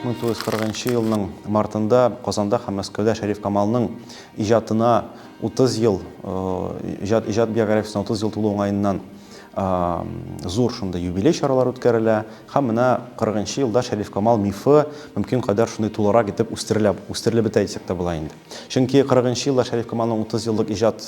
1940 елның мартында Казанда һәм Мәскәүдә Шәриф Камалның иҗатына 30 ел, иҗат биографиясына 30 ел тулу уңаеннан зур шунда юбилей чаралары үткәрелә. Һәм менә 40 елда Шәриф Камал мифы мөмкин кадәр шундый тулырак итеп үстерелеп бетә дисәк тә була инде. Чөнки 40 елда Шәриф Камалның 30 еллык иҗат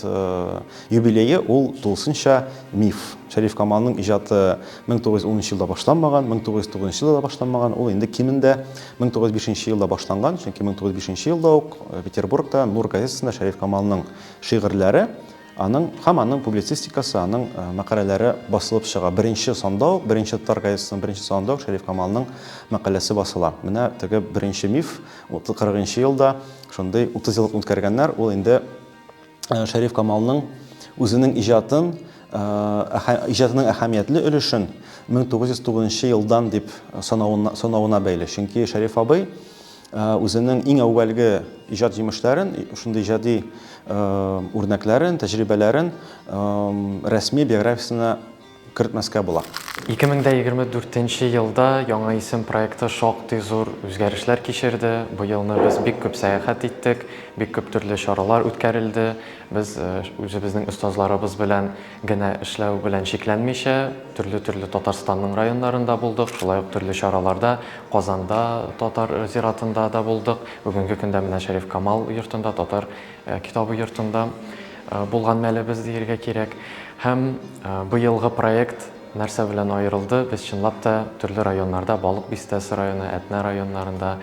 юбилее ул тулысынча миф. Шәриф Камалның иҗаты 1910 елда башланмаган, 1909 елда башланмаган, ул инде кимендә 1905 елда башланган. Чөнки 1905 елда ук Петербургта Нур газетасында Шәриф Камалның шигырьләре, аның публицистикасы, аның мәкаләләре басылып чыга. Беренче санда ук, беренче Татар газетасының беренче санда ук Шәриф Камалның мәкаләсе басыла. Менә теге беренче миф 40 елда шундый 30 ел үткәргәннәр, ул инде Шәриф Камалның үзенең иҗатының әһәмиятле өлешен 1909 елдан дип санавына бәйле. Чөнки Шәриф абый үзенең иң әүвәлге иҗат җимешләрен, шундый иҗади үрнәкләрен, тәҗрибәләрен рәсми биографиясына кертмәскә була. 2024 елда яңа исем проекты шактый зур үзгәрешләр кичерде. Бу елны без бик күп сәяхәт иттек, бик күп төрле чаралар үткәрелде. Без үзебезнең остазларыбыз белән генә эшләү белән шикләнмичә, төрле Татарстанның районнарында булдык, шулай ук төрле чараларда, Казанда татар зиратында да булдык. Бүгенге көндә менә Шәриф Камал йортында, татар китабы йортында булган мәлебез диергә кирәк. Һәм бу елгы проект нәрсә белән аерылды? Без чынлап та төрле районнарда, Балык Бистәсе районы, Әтнә районнарында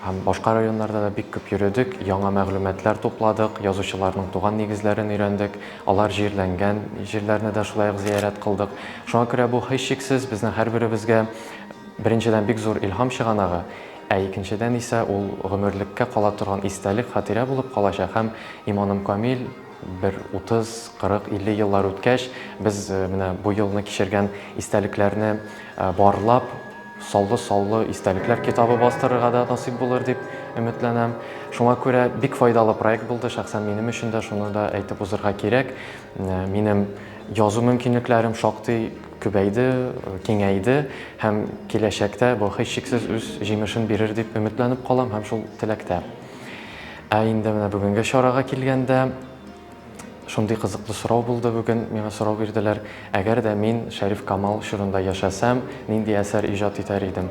һәм башка районнарда да бик күп йөрдек, яңа мәгълүматлар тупладык, язучыларның туган нигезләрен өйрәндек, алар җирләнгән җирләрне дә шулай ук зиярат кылдык. Шуңа күрә бу һичшиксез безнең һәрберебезгә беренчедән бик зур илһам чыганагы, икенчедән исә ул гомерлеккә кала торган истәлек, хатирә булып калачак. Һәм Иманым Камил bir 30, 40, 50 еллар үткәч, без менә бу елны кичергән истәлекләрне барлап, саллы истәлекләр китабы бастырырга да насыйп булыр дип өметләнәм. Шуңа күрә бик файдалы проект булды, шәхсән минем өчен дә, шуны да әйтеп узырга кирәк. Минем язу мөмкинлекләрем шактый күбәйде, киңәйде һәм киләчәктә бу һичшиксез үз җимешен бирер дип өметләнеп калам һәм шул теләктә. Инде менә бүгенге чарага килгәндә шундый кызыклы сорау булды бүген, миңа сорау бирделәр. Әгәр дә мин Шәриф Камал шурында яшәсәм, нинди әсәр иҗат итәр идем?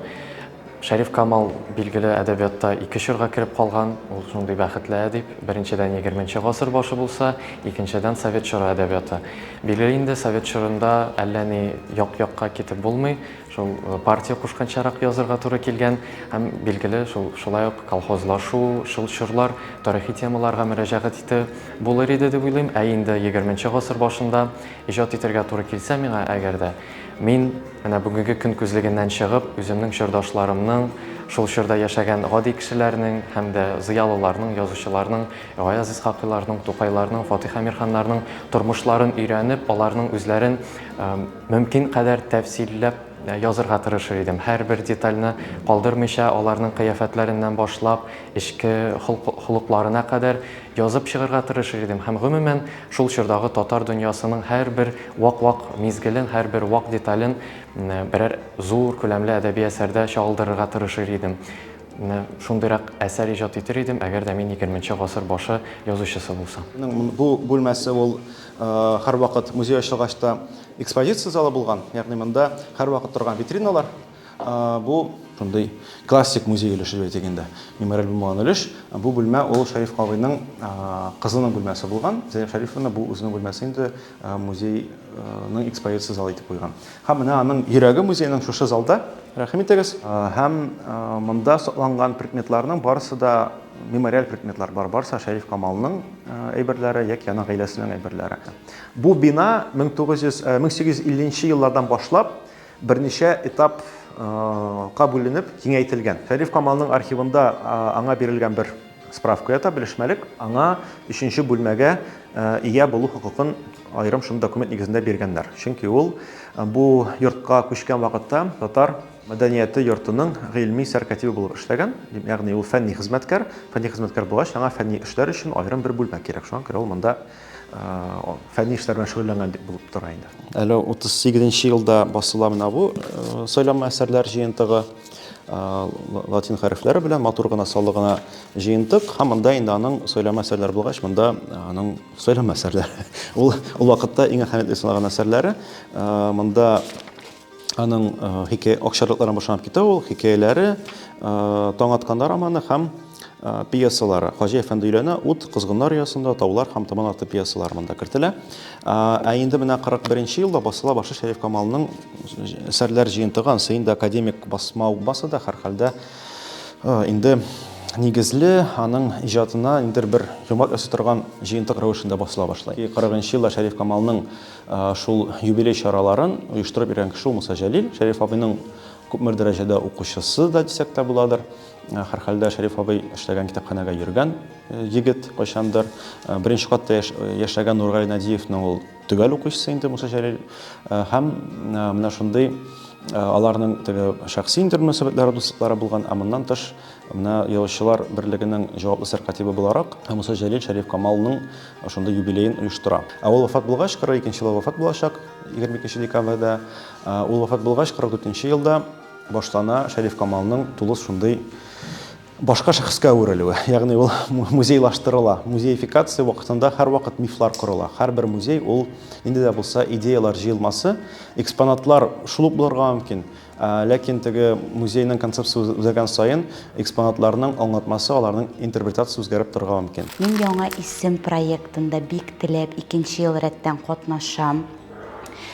Шәриф Камал билгеле әдәбиятта 2 чорга кирип калган, ул шундый бәхетле әдип. Беренчедән 20нче гасыр башы булса, икенчедән Совет чоры әдәбияты. Билгеле инде Совет чорында әллә ни як-якка китеп булмый. Шул партия кушканчарак язырга туры килгән һәм билгеле шулай ук колхозлашу, шул чорлар, тарихи темаларга мөрәҗәгать итә булыр иде дип уйлыйм. Инде 20нче гасыр башында иҗат итәргә туры килсә миңа, әгәр дә мин менә бүгенге көн күзлегеннән чыгып, үземнең чордашларымның, шул чорда яшәгән гади кешеләрнең һәм дә зыялыларның, язучыларның, Гаяз Исхакыйларның, Тукайларның, Фатих Әмирханнарның тормышларын өйрәнеп, аларның үзләрен мөмкин кадәр тәфсилләп язырга тырышыр идем. Һәрбер детальны калдырмыйча, аларның кыяфәтләреннән башлап, эчке холыкларына кадәр язып чыгарга тырышыр идем. Һәм гомумән шул чордагы татар дөньясының һәрбер вак-вак мизгелен, һәрбер вак детален берәр зур күләмле әдәби әсәрдә чагылдырырга тырышыр идем. Шундыйрак әсәр иҗат итер идем, әгәр дә мин 20нче гасыр башы язучысы булсам. Бу бүлмәсе ул һәрвакыт музей ачылгачта экспозиция залы булган. Ягъни монда һәрвакыт торган витриналар. Бу шундый классик музей өлеше дип әйтгәндә, мемориаль булмаган өлеш. Бу бүлмә ул Шәриф абыйның кызының бүлмәсе булган. Шәрифовна бу үзенең бүлмәсе инде музейның экспозиция залы итеп куйган. Һәм менә аның йөрәге музейның шушы залда. Рәхим итегез. Һәм монда сакланган предметларның барысы да мемориаль предметлар бар. Барса Шәриф Камалның әйберләре яки аның гаиләсенең әйберләре. Бу бина 1850 еллардан башлап берничә этап бүленеп киңәйтелгән. Шәриф Камалның архивында аңа бирелгән бер справка ята, белешмәлек, аңа 3нче бүлмәгә ия булу хокукын айрым шундый документ нигезендә биргәннәр. Чөнки ул бу йортка күчкән вакытта татар мәдәнияте йортының гыйльми сәркәтибе булып эшләгән. Ягъни ул фәнни хезмәткәр булгач, аңа фәнни эшләр өчен айрым бер бүлмә кирәк. Шуңа күрә ул монда фәнни эшләр белән шөгыльләнгән булып тора инде. Әле 38нче елда басыла менә бу сөйләм әсәрләр җыентыгы. латин хәрефләре белән матур гына саллы гына җыентык. Һәм монда инде аның сөйләмә әсәрләре булгач, монда аның сөйләмә әсәрләре. Ул вакытта иң әһәмиятле санаган әсәрләре. Монда аның акчарлыклардан башланып китә ул, хикәяләре, таң атканда романы һәм пьесалары. Хаҗи әфәнде өйләнә, ут, кызгыннар ясында, таулар һәм томан арты пьесалары монда кертелә. Инде менә 41 елда басыла башы Шәриф Камалның әсәрләр җыентыгы, инде академик басма басы да һәр хәлдә инде нигезле аның иҗатына инде бер йомгак ясый торган җыентык рәвешендә басыла башлый. 40 елда Шәриф Камалның шул юбилей чараларын оештырып йөргән кеше Муса Җәлил, Шәриф абыйның күпмер дәрәҗәдә укучысы да дисәк тә буладыр. Һәр хәлдә Шәриф абый эшләгән китапханәгә йөргән егет кайчандыр. Беренче катта яшәгән Нургали Надиевның ул төгәл укучысы инде Муса Җәлил. Һәм менә шундый аларның шәхси мөнәсәбәтләре, дуслыклары булган, моннан тыш менә Язучылар берлегенең җаваплы сәркатибы буларак Муса Җәлил Шәриф Камалның шундый юбилеен оештыра. Ул вафат булгач, 42 елда вафат булачак, 22 декабрьдә. Ул вафат булгач, 44 елда башлана Шәриф Камалның тулыс шундый башка шәхескә әверелүе. Ягъни ул музейлаштырыла. Музеификация вакытында һәр вакыт мифлар корыла. Һәрбер музей ул инде дә булса идеялар җыелмасы, экспонатлар шул ук булырга мөмкин. Ләкин теге музейның концепциясе үзгәргән саен экспонатларның аңлатмасы, аларның интерпретациясе үзгәреп торырга мөмкин. Мин яңа исем проектында бик теләп 2нче ел рәттән катнашам.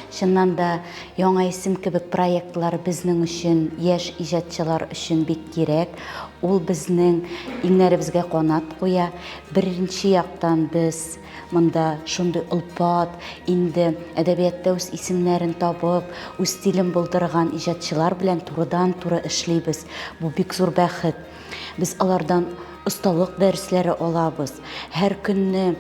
Шуннан да яңа исем кебек проектлар безнең өчен, яшь иҗатчылар өчен бик кирәк. Ул безнең иңнәребезгә канат куя. Беренче яктан без монда шундый улпат, инде әдәбиятта үз исемнәрен табып, үз стилен булдырган иҗатчылар белән турыдан-туры эшлибез. Бу бик зур бәхет. Без алардан осталык дәресләре алабыз. Һәр көнне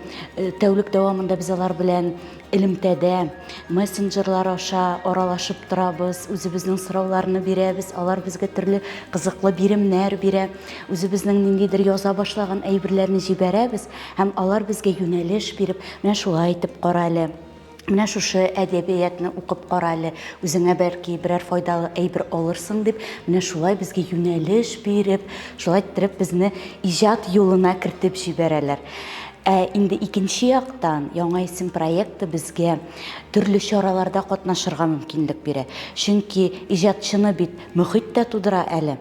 тәүлек дәвамында без алар белән элемтәдә, мессенджерлар аша аралашып торабыз, үзебезнең сорауларны бирәбез, алар безгә төрле кызыклы биремнәр бирә, үзебезнең ниндидер яза башлаган әйберләрне җибәрәбез һәм алар безгә юнәлеш биреп, менә шулай итеп кара әле. Менә шушы әдәбиятны укып кара әле, үзеңә бәлки берәр файдалы әйбер алырсың дип, менә шулай безгә юнәлеш биреп, шулай итеп безне иҗат юлына кертеп җибәрәләр. Инде икенче яктан яңа исем проекты безгә төрле чараларда катнашырга мөмкинлек бирә. Чөнки иҗатчыны бит мөхит тә тудыра әле.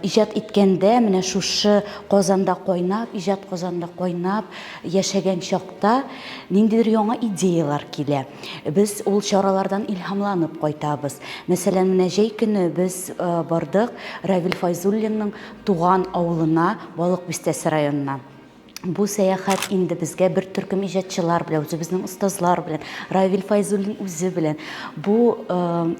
Иҗат иткәндә менә шушы Казанда кайнап, иҗат Казанда кайнап яшәгән чакта ниндидер яңа идеялар килә. Без ул чаралардан илһамланып кайтабыз. Мәсәлән, менә җәй көне без бардык Равил Файзуллинның туган авылына, Балык Бистәсе районына. Бу сәяхәт инде безгә бер төркем иҗатчылар белән, үзебезнең остазлар белән, Равил Файзуллин үзе белән. Бу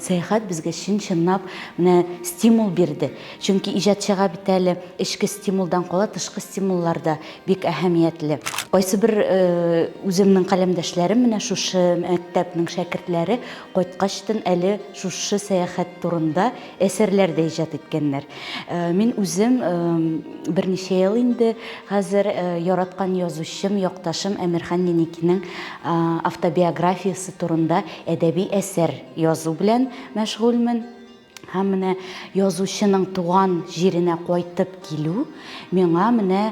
сәяхәт безгә чынлап менә стимул бирде. Чөнки иҗатчыга бит әле эчке стимулдан кала, тышкы стимуллар да бик әһәмиятле. Кайсы бер үземнең каләмдәшләрем менә шушы мәктәпнең шәкертләре кайткачтан әле шушы сәяхәт турында әсәрләр дә иҗат иткәннәр. Мин үзем берничә ел инде хәзер яраткан язучым, якташым Әмирхан Неникинең автобиографиясы турында әдәби әсәр язу белән мәшгульмен. Һәм менә язучының туган җиренә кайтып килү миңа менә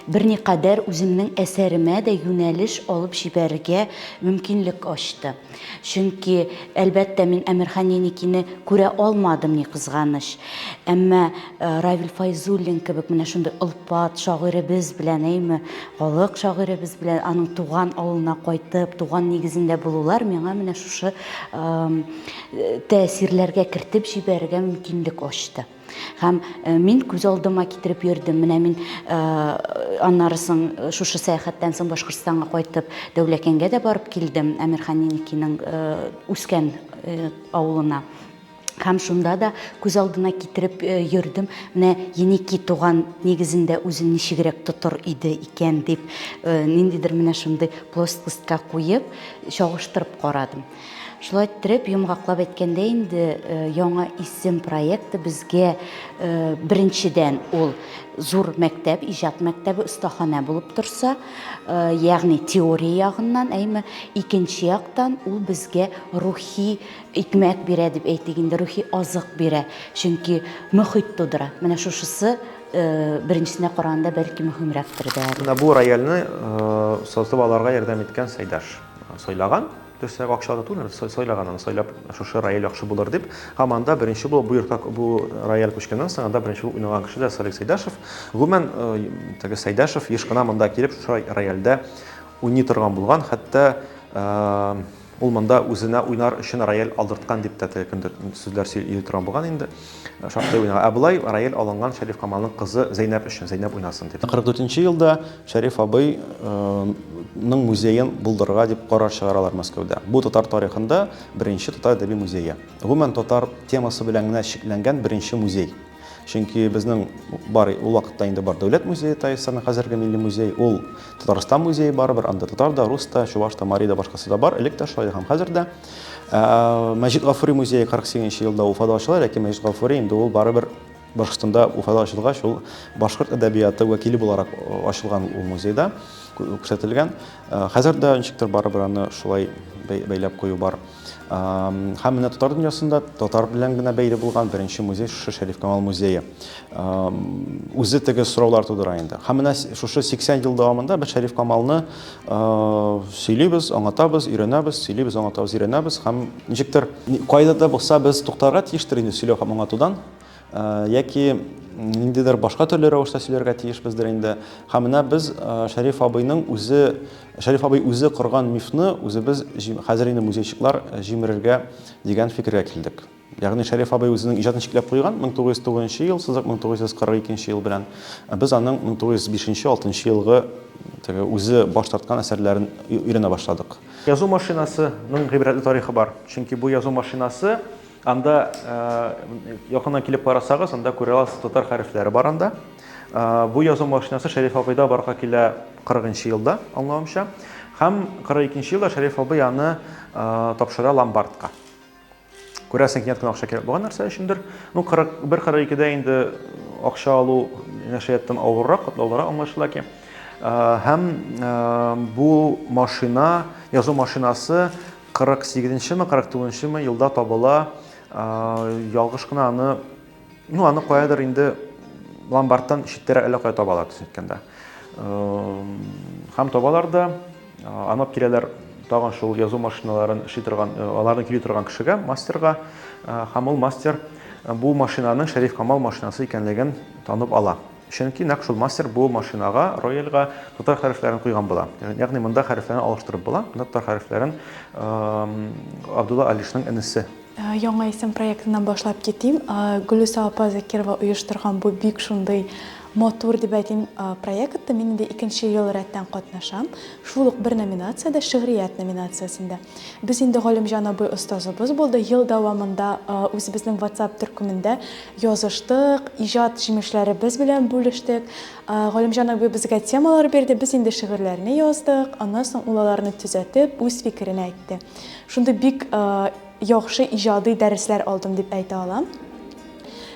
берникадәр үземнең әсәремә дә юнәлеш алып җибәрергә мөмкинлек ачты. Чөнки әлбәттә мин Әмирхан Неникине күрә алмадым, ни кызганыч. Әмма Равил Файзуллин кебек менә шундый улпат шагыйребез белән, әйме, халык шагыйребез белән аның туган авылына кайтып, туган нигезендә булулар миңа менә шушы тәэсирләргә кертеп җибәрергә мөмкинлек ачты. Һәм мин күз алдыма китереп йөрдем. Менә мин аннарысын шушы сәяхәттән соң Башкортстанга кайтып, Дәүләкәнгә дә барып килдем, Әмирхан Неникинең үскән авылына. Һәм шунда да күз алдына китереп йөрдем. Менә Еники туган нигезендә үзен ничегрәк тотыр иде икән дип, ниндидер менә шундый плоскостька куеп, чагыштырып карадым. Шулай иттереп, йомгаклап әйткәндә инде яңа исем проекты безгә беренчедән ул зур мәктәп, иҗат мәктәбе, остахана булып торса, ягъни теория ягыннан, әйме икенче яктан ул безгә рухи икмәк бирә дип әйтик инде, рухи азык бирә. Чөнки мөхит тудыра. Менә шушысы беренчесенә караганда бәлки мөһимрәктер дә. Менә бу рояльны сатып аларга ярдәм иткән Сайдаш сайлаган. Төсәк акчалата түгел, сайлаган, сайлап шушы рояль яхшы булыр дип. Һәм анда беренче бу йортка бу рояль күчкәннән соң анда беренче уйнаган кеше дә Салих Сайдашев. Гомумән теге Сайдашев еш кына монда килеп шушы рояльдә уйный торган булган, хәтта ул монда үзенә уйнар өчен рояль алдырткан дип тә кемдер сүзләр сөйли торган булган инде. Шактый уйнаган. Абылай рояль алынган Шәриф Камалның кызы Зәйнәп өчен, Зәйнәп уйнасын дип. 44нче елда Шәриф абый ның музеен булдырырга дип карар чыгаралар Мәскәүдә. Бу татар тарихында беренче татар әдәби музее. Гомумән татар темасы белән генә шикләнгән беренче музей. Чөнки безнең бар ул вакытта инде бар дәүләт музее Таисаны хәзерге милли музей, ул Татарстан музее барыбер, анда татар да, рус та, чуваш та, мари да, башкасы да бар, элек тә шулай һәм хәзер дә. Мәҗит Гафури музее 48нче елда Уфада ачыла, ләкин Мәҗит Гафури инде ул барыбер Башкортстанда Уфада ачылгач, ул башкорт әдәбияты вәкиле буларак ачылган ул музейда күрсәтелгән. Хәзер дә ничектер барыбер аны шулай бәйләп кую бар. Һәм менә татар дөньясында татар белән генә бәйле булган беренче музей шушы Шәриф Камал музее. Үзе теге сораулар тудыра инде. Һәм менә шушы 80 ел дәвамында без Шәриф Камалны сөйлибез, аңлатабыз, өйрәнәбез, сөйлибез, аңлатабыз, өйрәнәбез һәм ничектер кайда да булса без туктарга тиештер инде сөйләү һәм аңлатудан. Яки ниндидер башка төрле рәвештә сөйләргә тиешбездер инде. Һәм менә без Шәриф абыйның үзе, Шәриф абый үзе корган мифны үзебез хәзер инде музейчиклар җимерергә дигән фикергә килдек. Ягъни Шәриф абый үзенең иҗатын чикләп куйган 1909 ел, сызык 1942 ел белән без аның 1905-6 елгы теге үзе баш тарткан әсәрләрен өйрәнә башладык. Язу машинасының гыйбрәтле тарихы бар. Чөнки бу язу машинасы анда якыннан килеп карасагыз, анда күрә аласыз татар хәрефләре бар анда. Бу язу машинасы Шәриф абыйда барга килә 40нчы елда, аңлавымча. Һәм 42нче елда Шәриф абый аны тапшыра ломбардка. Күрәсең, кинәт кенә акча кирәк булган нәрсә өчендер. Ну 41-42дә инде акча алу нәшәяттан авыррак, катлаулары аңлашыла ки. Һәм бу машина, язу машинасы 48-ме, 49-ме елда табыла. Ялгыш кына аны, ну аны каядыр инде ломбардтан читтәрәк әллә кая табалар төшеткәндә. Һәм табалар да анап киләләр тагын шул язу машиналарын эшли торган, аларны кили торган кешегә, мастерга, һәм ул мастер бу машинаның Шәриф Камал машинасы икәнлеген танып ала. Чөнки нәкъ шул мастер бу машинага, рояльга татар хәрефләрен куйган була. Ягъни монда хәрефләрне алыштырып була. Татар хәрефләрен Абдулла Алишның энесе. Яңа исем проектынан башлап китим. Гөлүса апа Закирова оештырган бу бик шундый мотор дип әйтим проектта мин инде 2нче ел рәттән катнашам. Шул ук бер номинациядә, шигърият номинациясендә. Без инде Галимҗан абый остазыбыз булды. Ел дәвамында үзебезнең WhatsApp төркемендә языштык, иҗат җимешләребез белән бүлештек. Галимҗан абый безгә темалар бирде, без инде шигырьләрне яздык. Аннан соң ул аларны төзәтеп, үз фикерен әйтте. Шундый бик яхшы иҗади дәресләр алдым дип әйтә алам.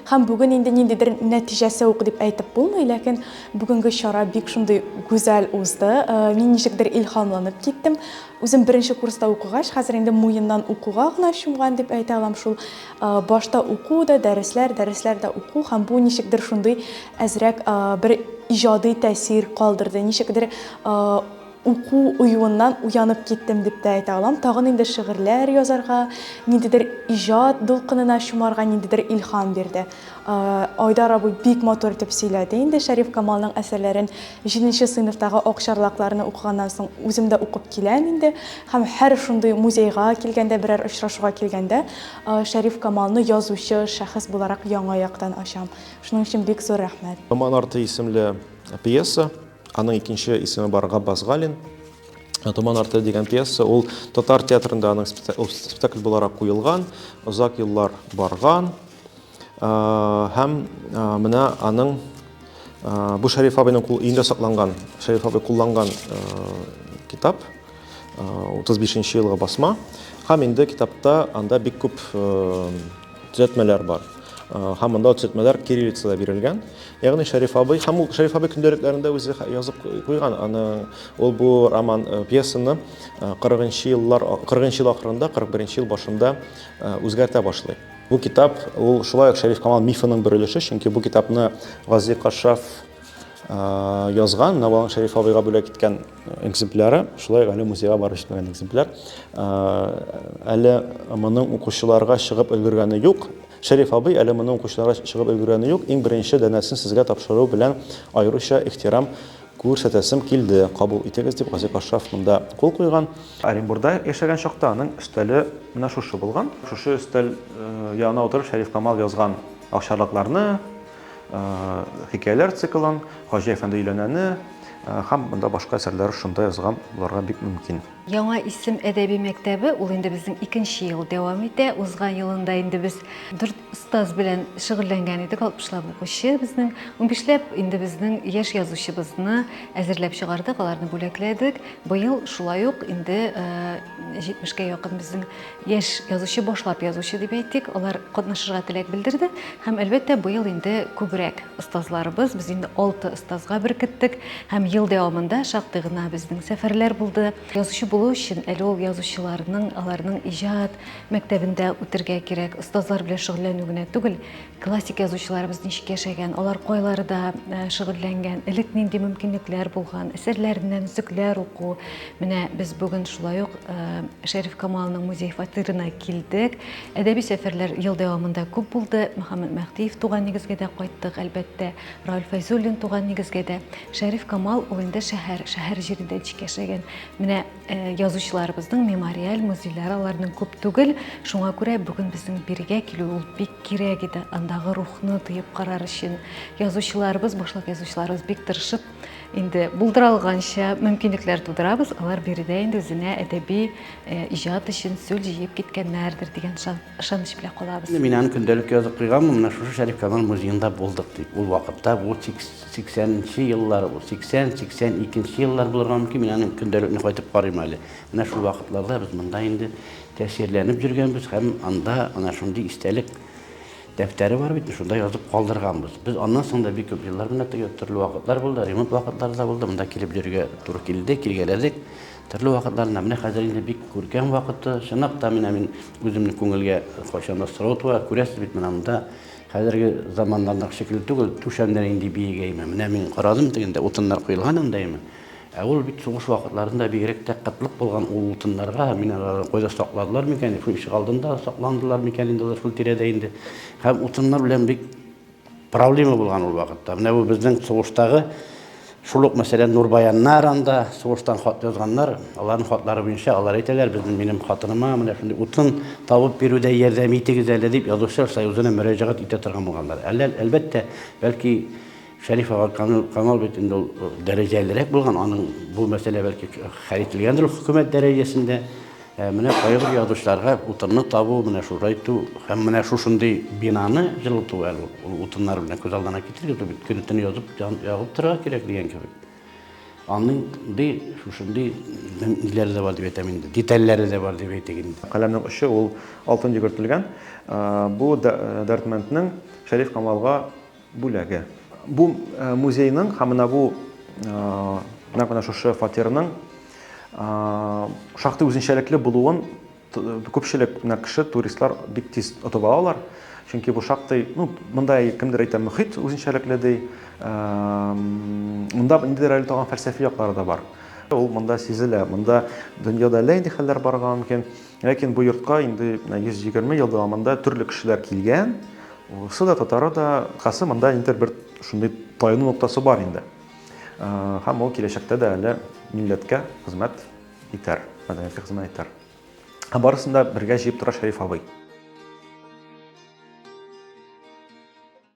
Һәм бүген инде ниндидер нәтиҗәсе ук дип әйтеп булмый, ләкин бүгенге чара бик шундый гүзәл узды. Мин ничектер илһамланып киттем. Үзем беренче курста укыгач, хәзер инде муеннан укуга гына чумган дип әйтә алам шул. Башта уку да, дәресләр дә уку, һәм бу ничектер шундый әзрәк бер иҗади тәэсир калдырды. Ничектер уку уюыннан уянып киттем дип тә әйтә алам. Тагын инде шигырьләр язарга, ниндидер иҗат дулкынына чумарга ниндидер илһам бирде. Айдар абый бик мотор итеп сөйләде. Инде Шәриф Камалның әсәрләрен 7нче сыйныфтагы акчарлакларны укыганнан соң үзем дә укып киләм инде. Һәм һәр шундый музейга килгәндә, берәр очрашуга килгәндә, Шәриф Камалны язучы шәхес буларак яңа яктан ачам. Шуның өчен бик зур рәхмәт. Томан арты исемле пьеса. Аның икенче исеме бар Габбас Галин. Томан арты дигән пьеса, ул татар театрында аның спектакль буларак куелган, озак еллар барган. Һәм менә аның бу Шәриф абыйның өендә сакланган, Шәриф абый кулланган китап. 35 елга басма. Һәм инде китапта анда бик күп төзәтмәләр бар. Һәм анда төзәтмәләр кириллицада бирелгән. Ягъни Шәриф абый, һәм ул Шәриф абый көндәлекләрендә үзе язып куйган. Ул бу роман пьесаны 40 еллар ел ахырында, 41 ел башында үзгәртә башлый. Бу китап ул шулай ук Шәриф Камал мифының бер өлеше, чөнки бу китапны Гази Кашшаф язган, менә Шәриф абыйга бүләк иткән экземпляры, шулай әле музейга барып җитмәгән экземпляр. Әле моның укучыларга чыгып өлгергәне юк. Шәриф абый әле моның укучыларга чыгып өлгергәне юк. Иң беренче дәнәсен сезгә тапшыру белән аеруча ихтирам күрсәтәсем килде. Кабул итегез дип Гази Кашшаф монда кул куйган. Оренбургда яшәгән чакта аның өстәле менә шушы булган. Шушы өстәл янына утырып Шәриф Камал язган акчарлыкларны, хикәяләр циклын, Хаҗи әфәнде өйләнәне һәм монда башка әсәрләр шунда язган, буларга бик мөмкин. Яңа исем әдәби мәктәбе ул инде безнең 2нче ел дәвам итә. Узган елында инде без 4 остаз белән шөгыльләнгән идек, 60лап укучы безнең, 15ләп инде безнең яшь язучыбызны әзерләп чыгардык, аларны бүләкләдек. Быел шулай ук инде 70кә якын безнең яшь язучы, башлап язучы дип әйтик, алар катнашырга теләк белдерде. Һәм әлбәттә быел инде күбрәк остазларыбыз, без инде 6 остазга беркеттек. Һәм ел дәвамында шактый гына безнең сәфәрләр булды. Язучы булу өчен әле ул язучыларның, аларның иҗат мәктәбендә үтәргә кирәк. Остазлар белән шөгыльләнү генә түгел, классик язучыларыбыз ничек яшәгән, алар кайларда шөгыльләнгән, элек нинди мөмкинлекләр булган, әсәрләреннән үзекләр уку. Менә без бүген шулай ук Шәриф Камалның музей фатирына килдек. Әдәби сәфәрләр ел дәвамында күп булды. Мөхәммәд Мәхтиев туган нигезгә дә кайттык, әлбәттә. Раил Файзуллин туган нигезгә дә. Шәриф Камал ул инде шәһәр җирендә яшәгән. Менә язучыларыбызның мемориаль музейлары аларның күп түгел. Шуңа күрә бүген безнең биргә килү ул бик кирәк иде. Андагы рухны тоеп карар өчен язучыларыбыз, башлык язучыларыбыз бик тырышып инде булдыралганча мөмкинлекләр тудырабыз. Алар биредә инде үзенә әдәби иҗат өчен сүл җыеп киткәннәрдер дигән ышаныч белән калабыз. Мин аны көндәлек язып куйганмын, менә шушы Шәриф Камал музеенда булдык дип. Ул вакытта бу 80нче еллар, 80-82нче еллар булырга мөмкин. Мин аны көндәлекне кайтып карыйм әле. Менә шул вакытларда без монда инде тәэсирләнеп жүргәнбез һәм анда ана шундый истәлек дәфтәре бар бит, шунда язып калдырганбыз. Без аннан соң да бик күп еллар белән төрле вакытлар булды, ремонт вакытлары да булды. Монда килеп йөргә туры килде, килгәләдек. Төрле вакытларда менә хәзер инде бик күркәм вакыты, чынлап та мин үземнең күңелгә кайчан сорау туа, күрәсез бит менә монда хәзерге заманнардагы шикелле түгел, түшәмнәр инде биегәйме. Менә мин карадым дигәндә утыннар куелган андаймы. Ул бит сугыш вакытларында бигрәк тә кытлык булган ул утыннарга мин кайда сакладылар микән, шу ишек алдында сакландылар микән инде шул тирәдә инде. Һәм утыннар белән бик проблема булган ул вакытта. Менә бу безнең сугыштагы шул ук мәсәлән Нурбаяннар анда сугыштан хат язганнар, аларның хатлары буенча алар әйтәләр, минем хатыныма менә шундый утын табып бирүдә ярдәм итегез әле дип Язучылар союзына мөрәҗәгать итә торган булганнар. Әлбәттә, бәлки Шәриф Камал бит инде дәрәҗәлерәк булган, аның бу мәсьәлә бәлки хәл ителгәндер хөкүмәт дәрәҗәсендә. Менә кайбер язучыларга утынны табу, менә шулай итү һәм менә шушындый бинаны җылыту әле утыннар белән күз алдына китерергә бит көнтен язып ягып торырга кирәк дигән кебек. Аның шушындый ниләре дә бар дип әйтәм инде, детальләре дә бар дип әйтик инде. Каләмнең очы ул алтын йөгертелгән. Бу Дәрдмәнднең Шәриф Камалга бүләге. Бу музейның һәм менә бу менә шушы фатирның шактый үзенчәлекле булуын күпчелек кеше, туристлар бик тиз отып алалар. Чөнки бу шактый, монда кемдер әйтә, мөхит үзенчәлекле ди. Монда инде реаль тагын фәлсәфи яклары да бар. Ул монда сизелә, монда дөньяда нинди хәлләр барган микән? Ләкин бу йортка инде 120 ел дәвамында төрле кешеләр килгән. Суда татары да, хасы монда инде бер шундый тайыну ноктасы бар инде. Һәм ул киләчәктә дә әле милләткә хезмәт итәр, мәдәниятка хезмәт итәр. Барысын да бергә җыеп тора Шәриф абый.